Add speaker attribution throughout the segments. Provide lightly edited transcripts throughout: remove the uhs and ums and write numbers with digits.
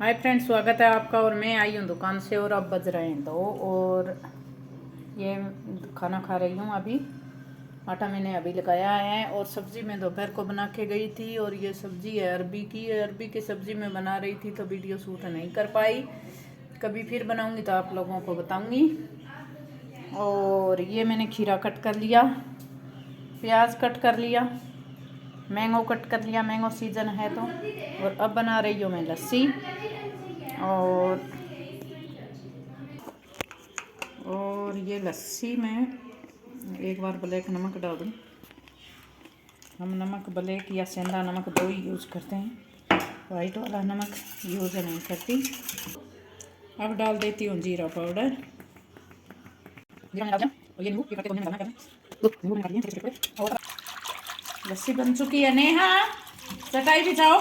Speaker 1: Hi friends, स्वागत है आपका। और मैं आई हूँ दुकान से और अब बज रहे हैं 2 और ये खाना खा रही हूँ। अभी आटा मैंने अभी लगाया है और सब्ज़ी मैं दोपहर को बना के गई थी। और ये सब्ज़ी है अरबी की। अरबी की सब्ज़ी मैं बना रही थी तो वीडियो शूट नहीं कर पाई। कभी फिर बनाऊँगी तो आप लोगों को बताऊँगी। और ये मैंने खीरा कट कर लिया, प्याज कट कर लिया, मैंगो कट कर लिया, मैंगो सीजन है तो। और अब बना रही हूँ मैं लस्सी। और ये लस्सी में एक बार ब्लैक नमक डाल दूँ। हम नमक ब्लैक या सेंधा नमक दो ही यूज़ करते हैं, वाइट वाला नमक यूज़ नहीं करती। अब डाल देती हूँ जीरा पाउडर। और लस्सी बन चुकी है। नेहा चटाई बिछाओ।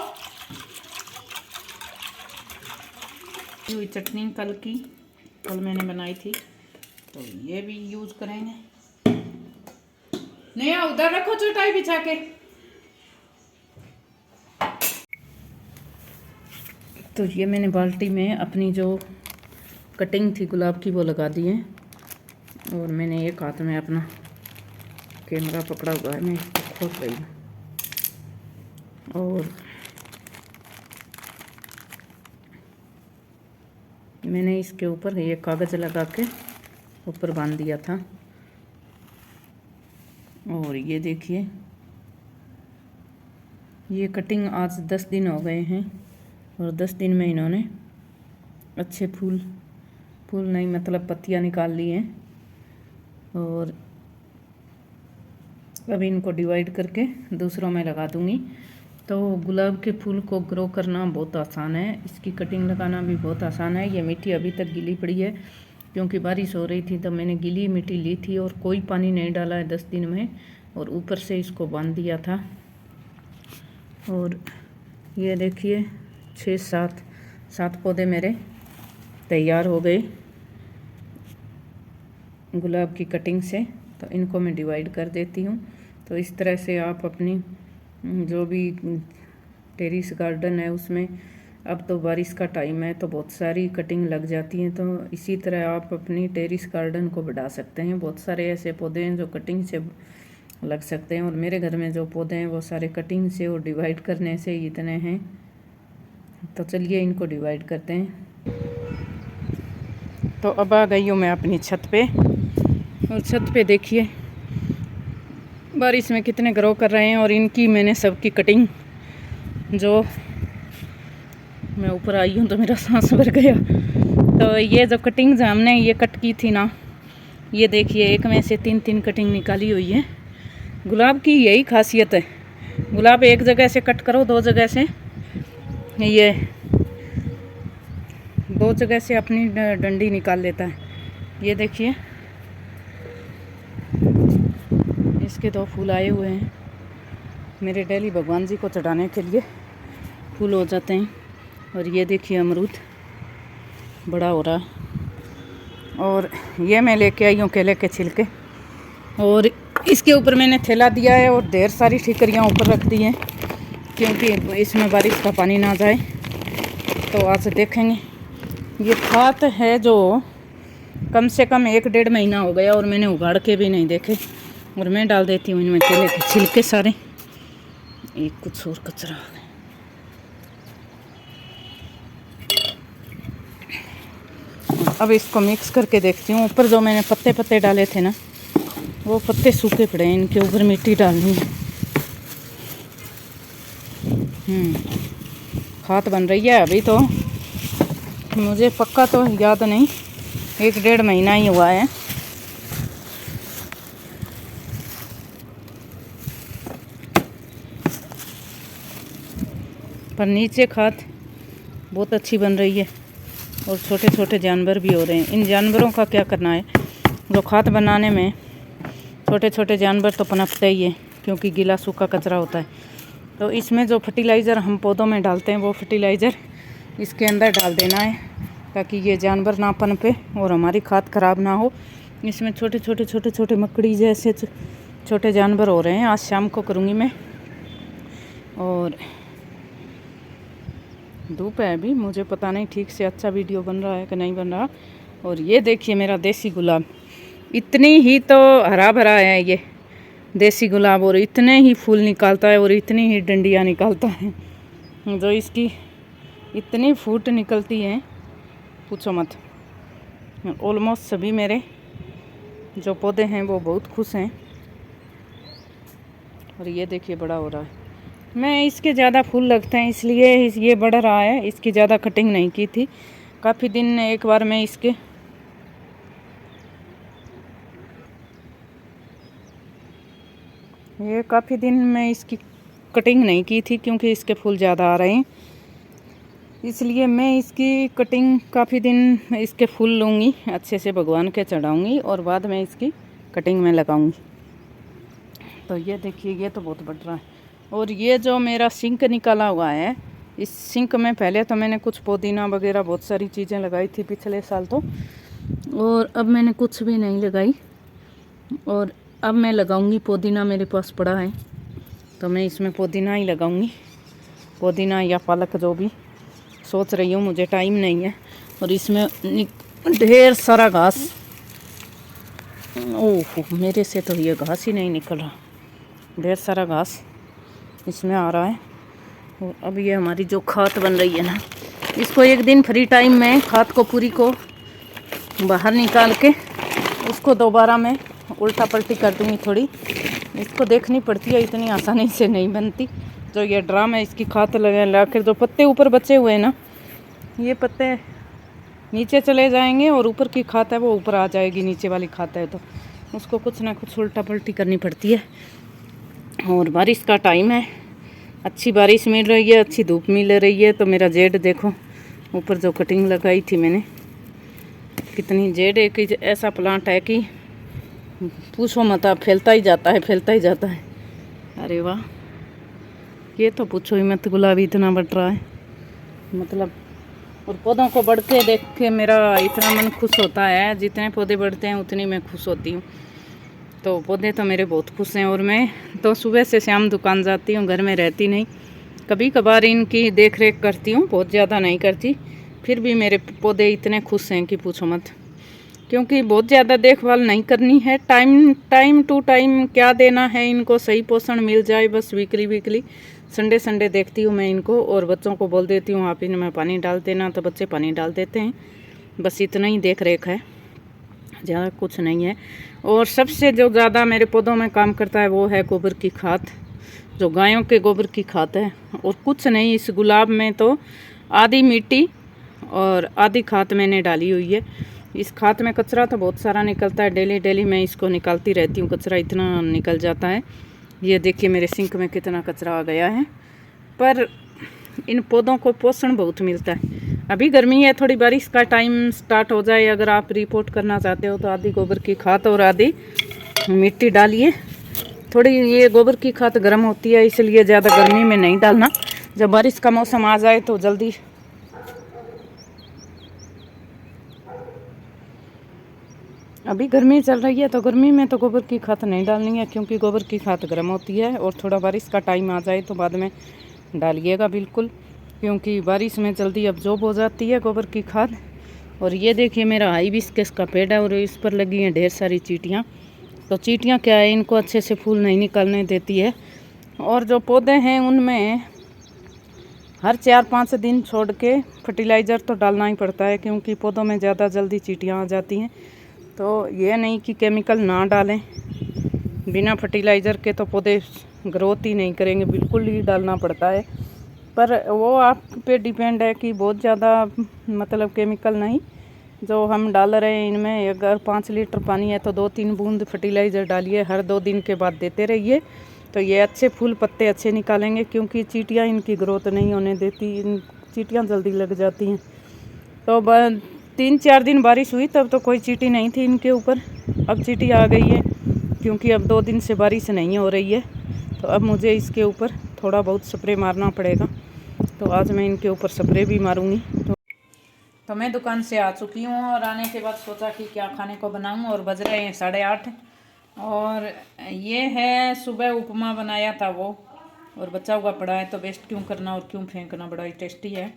Speaker 1: हुई चटनी कल मैंने बनाई थी तो ये भी यूज़ करेंगे। नेहा उधर रखो चटाई बिछा के। तो ये मैंने बाल्टी में अपनी जो कटिंग थी गुलाब की वो लगा दी है। और मैंने एक हाथ में अपना कैमरा पकड़ा हुआ है, मैं इसको खोल रही हूँ। और मैंने इसके ऊपर ये कागज़ लगा के ऊपर बांध दिया था। और ये देखिए, ये कटिंग आज 10 दिन हो गए हैं और 10 दिन में इन्होंने अच्छे फूल नहीं मतलब पत्तियां निकाल ली हैं। और अभी इनको डिवाइड करके दूसरों में लगा दूंगी। तो गुलाब के फूल को ग्रो करना बहुत आसान है, इसकी कटिंग लगाना भी बहुत आसान है। ये मिट्टी अभी तक गीली पड़ी है क्योंकि बारिश हो रही थी तो मैंने गीली मिट्टी ली थी और कोई पानी नहीं डाला है 10 दिन में। और ऊपर से इसको बांध दिया था। और ये देखिए 6-7 पौधे मेरे तैयार हो गए गुलाब की कटिंग से। तो इनको मैं डिवाइड कर देती हूँ। तो इस तरह से आप अपनी जो भी टेरेस गार्डन है उसमें, अब तो बारिश का टाइम है तो बहुत सारी कटिंग लग जाती हैं। तो इसी तरह आप अपनी टेरेस गार्डन को बढ़ा सकते हैं। बहुत सारे ऐसे पौधे हैं जो कटिंग से लग सकते हैं। और मेरे घर में जो पौधे हैं वो सारे कटिंग से और डिवाइड करने से ही इतने हैं। तो चलिए इनको डिवाइड करते हैं। तो अब आ गई हूँ मैं अपनी छत पे। और छत पे देखिए बारिश में कितने ग्रो कर रहे हैं। और इनकी मैंने सबकी कटिंग, जो मैं ऊपर आई हूँ तो मेरा सांस भर गया। तो ये जो कटिंग हमने ये कट की थी ना, ये देखिए एक में से 3 कटिंग निकाली हुई है। गुलाब की यही खासियत है, गुलाब एक जगह से कट करो, 2 जगह से, ये 2 जगह से अपनी डंडी निकाल लेता है। ये देखिए इसके 2 फूल आए हुए हैं। मेरे डेली भगवान जी को चढ़ाने के लिए फूल हो जाते हैं। और ये देखिए अमरूद बड़ा हो रहा है। और ये मैं लेके आई हूँ केले के छिलके। और इसके ऊपर मैंने थैला दिया है और ढेर सारी ठीकरियाँ ऊपर रख दी हैं क्योंकि इसमें बारिश का पानी ना जाए। तो आज देखेंगे। ये खाद है जो कम से कम 1-1.5 महीना हो गया और मैंने उगाड़ के भी नहीं देखे। और मैं डाल देती हूँ इनमें केले के छिलके सारे। एक कुछ और कचरा आ गया। अब इसको मिक्स करके देखती हूँ। ऊपर जो मैंने पत्ते डाले थे ना, वो पत्ते सूखे पड़े हैं, इनके ऊपर मिट्टी डालनी है। खाद बन रही है अभी तो, मुझे पक्का तो याद नहीं, 1-1.5 महीना ही हुआ है। पर नीचे खाद बहुत अच्छी बन रही है और छोटे छोटे जानवर भी हो रहे हैं। इन जानवरों का क्या करना है, जो खाद बनाने में छोटे छोटे जानवर तो पनपते ही है क्योंकि गीला सूखा कचरा होता है। तो इसमें जो फर्टिलाइज़र हम पौधों में डालते हैं वो फर्टिलाइज़र इसके अंदर डाल देना है ताकि ये जानवर ना पनपे और हमारी खाद ख़राब ना हो। इसमें छोटे छोटे मकड़ी जैसे छोटे जानवर हो रहे हैं। आज शाम को करूँगी मैं। और धूप है अभी, मुझे पता नहीं ठीक से अच्छा वीडियो बन रहा है कि नहीं बन रहा। और ये देखिए मेरा देसी गुलाब, इतनी ही तो हरा भरा है ये देसी गुलाब, और इतने ही फूल निकालता है और इतनी ही डंडियाँ निकालता है। जो इसकी इतनी फूट निकलती हैं पूछो मत। ऑलमोस्ट सभी मेरे जो पौधे हैं वो बहुत खुश हैं। और ये देखिए बड़ा हो रहा है। मैं इसके ज़्यादा फूल लगते हैं इसलिए ये बढ़ रहा है, इसकी ज़्यादा कटिंग नहीं की थी। काफ़ी दिन एक बार मैं इसके काफ़ी दिन मैं इसकी कटिंग नहीं की थी क्योंकि इसके फूल ज़्यादा आ रहे हैं, इसलिए मैं इसकी कटिंग काफ़ी दिन इसके फूल लूँगी, अच्छे से भगवान के चढ़ाऊँगी और बाद में इसकी कटिंग में लगाऊँगी। तो ये देखिए ये तो बहुत बढ़ रहा है। और ये जो मेरा सिंक निकाला हुआ है, इस सिंक में पहले तो मैंने कुछ पुदीना वगैरह बहुत सारी चीज़ें लगाई थी पिछले साल तो, और अब मैंने कुछ भी नहीं लगाई। और अब मैं लगाऊंगी पुदीना, मेरे पास पड़ा है तो मैं इसमें पुदीना ही लगाऊंगी, पुदीना या पालक जो भी सोच रही हूँ, मुझे टाइम नहीं है। और इसमें ढेर सारा घास, ओह मेरे से तो ये घास ही नहीं निकल रहा, ढेर सारा घास इसमें आ रहा है। और अब ये हमारी जो खाद बन रही है ना, इसको एक दिन फ्री टाइम में खाद को पूरी को बाहर निकाल के उसको दोबारा मैं उल्टा पलटी कर दूँगी। थोड़ी इसको देखनी पड़ती है, इतनी आसानी से नहीं बनती। जो ये ड्राम है इसकी खाद ला कर, जो पत्ते ऊपर बचे हुए हैं ना, ये पत्ते नीचे चले जाएंगे और ऊपर की खाद है वो ऊपर आ जाएगी, नीचे वाली खाद है तो उसको कुछ ना कुछ उल्टा पलटी करनी पड़ती है। और बारिश का टाइम है, अच्छी बारिश मिल रही है, अच्छी धूप मिल रही है। तो मेरा जेड देखो, ऊपर जो कटिंग लगाई थी मैंने कितनी, जेड एक ऐसा प्लांट है कि पूछो मत, आप फैलता ही जाता है, फैलता ही जाता है। अरे वाह, ये तो पूछो ही मत, गुलाबी इतना बढ़ रहा है मतलब। और पौधों को बढ़ते देख के मेरा इतना मन खुश होता है, जितने पौधे बढ़ते हैं उतनी मैं खुश होती हूँ। तो पौधे तो मेरे बहुत खुश हैं। और मैं तो सुबह से शाम दुकान जाती हूँ, घर में रहती नहीं, कभी कभार इनकी देख रेख करती हूँ, बहुत ज़्यादा नहीं करती। फिर भी मेरे पौधे इतने खुश हैं कि पूछो मत, क्योंकि बहुत ज़्यादा देखभाल नहीं करनी है, टाइम टू टाइम क्या देना है इनको, सही पोषण मिल जाए बस। वीकली संडे संडे देखती हूँ मैं इनको, और बच्चों को बोल देती हूँ आप इनमें पानी डाल देना, तो बच्चे पानी डाल देते हैं। बस इतना ही देख रेख है, ज़्यादा कुछ नहीं है। और सबसे जो ज़्यादा मेरे पौधों में काम करता है वो है गोबर की खाद, जो गायों के गोबर की खाद है। और कुछ नहीं, इस गुलाब में तो आधी मिट्टी और आधी खाद मैंने डाली हुई है। इस खाद में कचरा तो बहुत सारा निकलता है, डेली मैं इसको निकालती रहती हूँ, कचरा इतना निकल जाता है। ये देखिए मेरे सिंक में कितना कचरा आ गया है, पर इन पौधों को पोषण बहुत मिलता है। अभी गर्मी है, थोड़ी बारिश का टाइम स्टार्ट हो जाए, अगर आप रिपोर्ट करना चाहते हो तो आधी गोबर की खाद और आधी मिट्टी डालिए। थोड़ी ये गोबर की खाद गर्म होती है, इसलिए ज़्यादा गर्मी में नहीं डालना, जब बारिश का मौसम आ जाए तो जल्दी। अभी गर्मी चल रही है तो गर्मी में तो गोबर की खाद नहीं डालनी है, क्योंकि गोबर की खाद गर्म होती है। और थोड़ा बारिश का टाइम आ जाए तो बाद में डालिएगा बिल्कुल, क्योंकि बारिश में जल्दी अब्जॉर्ब हो जाती है गोबर की खाद। और ये देखिए मेरा हाइबिस्कस का पेड़ है और इस पर लगी हैं ढेर सारी चींटियाँ। तो चींटियाँ क्या है, इनको अच्छे से फूल नहीं निकलने देती है। और जो पौधे हैं उनमें हर 4-5 दिन छोड़ के फर्टिलाइज़र तो डालना ही पड़ता है, क्योंकि पौधों में ज़्यादा जल्दी चींटियाँ आ जाती हैं। तो ये नहीं कि केमिकल ना डालें, बिना फर्टिलाइज़र के तो पौधे ग्रोथ ही नहीं करेंगे, बिल्कुल ही डालना पड़ता है। पर वो आप पे डिपेंड है कि बहुत ज़्यादा मतलब केमिकल नहीं, जो हम डाल रहे हैं इनमें अगर 5 लीटर पानी है तो 2-3 बूंद फर्टिलाइज़र डालिए, हर 2 दिन के बाद देते रहिए, तो ये अच्छे फूल पत्ते अच्छे निकालेंगे। क्योंकि चींटियाँ इनकी ग्रोथ नहीं होने देती, इन चींटियाँ जल्दी लग जाती हैं। तो 3-4 दिन बारिश हुई तब तो कोई चींटी नहीं थी इनके ऊपर, अब चींटी आ गई है, क्योंकि अब 2 दिन से बारिश नहीं हो रही है। तो अब मुझे इसके ऊपर थोड़ा बहुत स्प्रे मारना पड़ेगा, तो आज मैं इनके ऊपर स्प्रे भी मारूंगी। तो मैं दुकान से आ चुकी हूँ और आने के बाद सोचा कि क्या खाने को बनाऊँ, और बज रहे हैं 8:30। और ये है सुबह उपमा बनाया था वो, और बचा हुआ पड़ा है, तो वेस्ट क्यों करना और क्यों फेंकना, बड़ा ही टेस्टी है।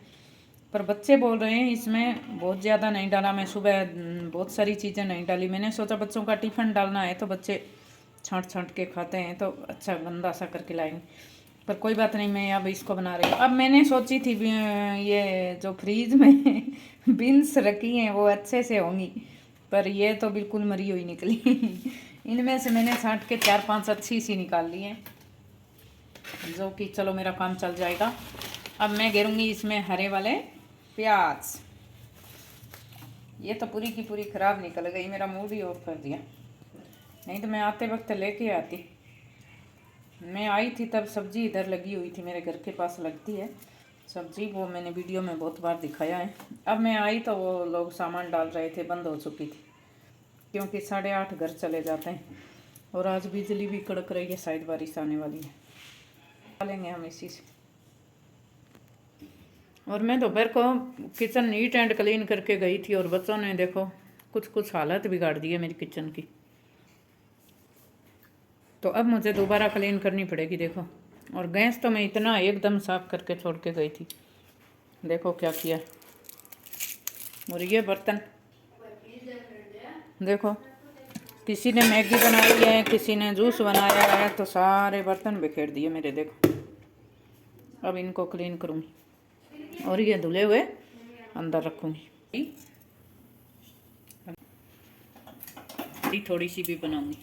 Speaker 1: पर बच्चे बोल रहे हैं इसमें बहुत ज़्यादा नहीं डाला। मैं सुबह बहुत सारी चीज़ें नहीं डाली। मैंने सोचा बच्चों का टिफ़िन डालना है तो बच्चे छाँट छाँट के खाते हैं तो अच्छा गंदा सा करके लाएंगे। पर कोई बात नहीं, मैं अब इसको बना रही हूँ। अब मैंने सोची थी ये जो फ्रीज में बीन्स रखी हैं वो अच्छे से होंगी, पर ये तो बिल्कुल मरी हुई निकली। इनमें से मैंने छाँट के 4-5 अच्छी सी निकाल ली हैं, जो कि चलो मेरा काम चल जाएगा। अब मैं घेरूँगी इसमें हरे वाले प्याज। ये तो पूरी की पूरी ख़राब निकल गई, मेरा मूड ही ऑफ कर दिया। नहीं तो मैं आते वक्त लेके आती। मैं आई थी तब सब्ज़ी इधर लगी हुई थी, मेरे घर के पास लगती है सब्ज़ी, वो मैंने वीडियो में बहुत बार दिखाया है। अब मैं आई तो वो लोग सामान डाल रहे थे, बंद हो चुकी थी क्योंकि 8:30 घर चले जाते हैं। और आज बिजली भी कड़क रही है, शायद बारिश आने वाली है। डालेंगे हम इसी से। और मैं दोपहर को किचन नीट एंड क्लीन करके गई थी और बच्चों ने देखो कुछ कुछ हालत बिगाड़ दी है मेरी किचन की। तो अब मुझे दोबारा क्लीन करनी पड़ेगी देखो। और गैस तो मैं इतना एकदम साफ करके छोड़ के गई थी, देखो क्या किया। और ये बर्तन देखो, किसी ने मैगी बनाई है, किसी ने जूस बनाया है, तो सारे बर्तन बिखेर दिए मेरे देखो। अब इनको क्लीन करूँगी और ये धुले हुए अंदर रखूँगी। थोड़ी सी भी बनाऊँगी,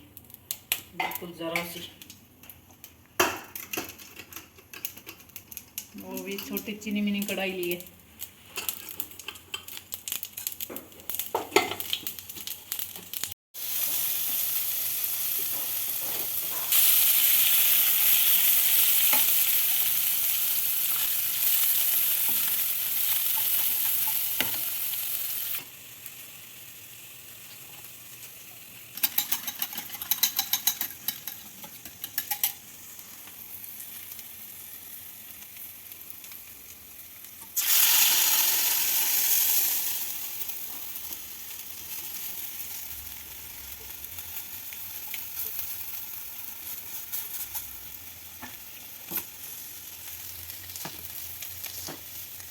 Speaker 1: बिल्कुल ज़रा सी, वो भी छोटी चीनी मिनी कढ़ाई ली है।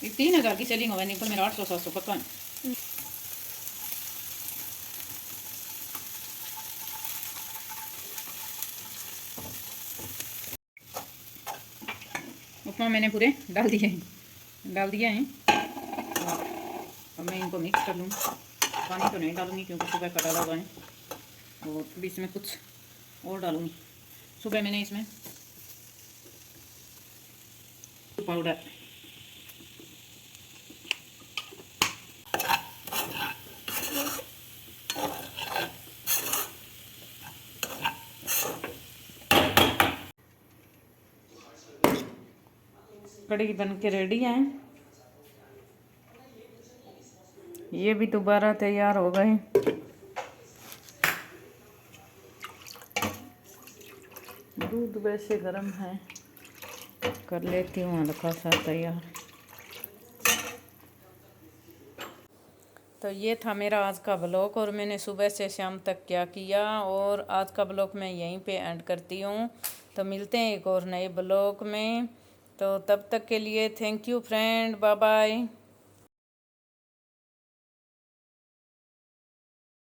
Speaker 1: ये 3,000 की सेलिंग होगा, नहीं पर मेरा 800-700 पक्का है। उपमा मैंने पूरे डाल दिए हैं। अब मैं इनको मिक्स कर लूँ। पानी तो नहीं डालूँगी क्योंकि सुबह का डाला हुआ है, और अभी इसमें कुछ और डालूँगी। सुबह मैंने इसमें पाउडर, कड़ी बन के रेडी है। ये भी दोबारा तैयार हो गए। दूध वैसे गर्म है, कर लेती हूँ हल्का सा तैयार। तो ये था मेरा आज का ब्लॉग, और मैंने सुबह से शाम तक क्या किया, और आज का ब्लॉग मैं यहीं पे एंड करती हूँ। तो मिलते हैं एक और नए ब्लॉग में। तो तब तक के लिए thank you friend, bye bye.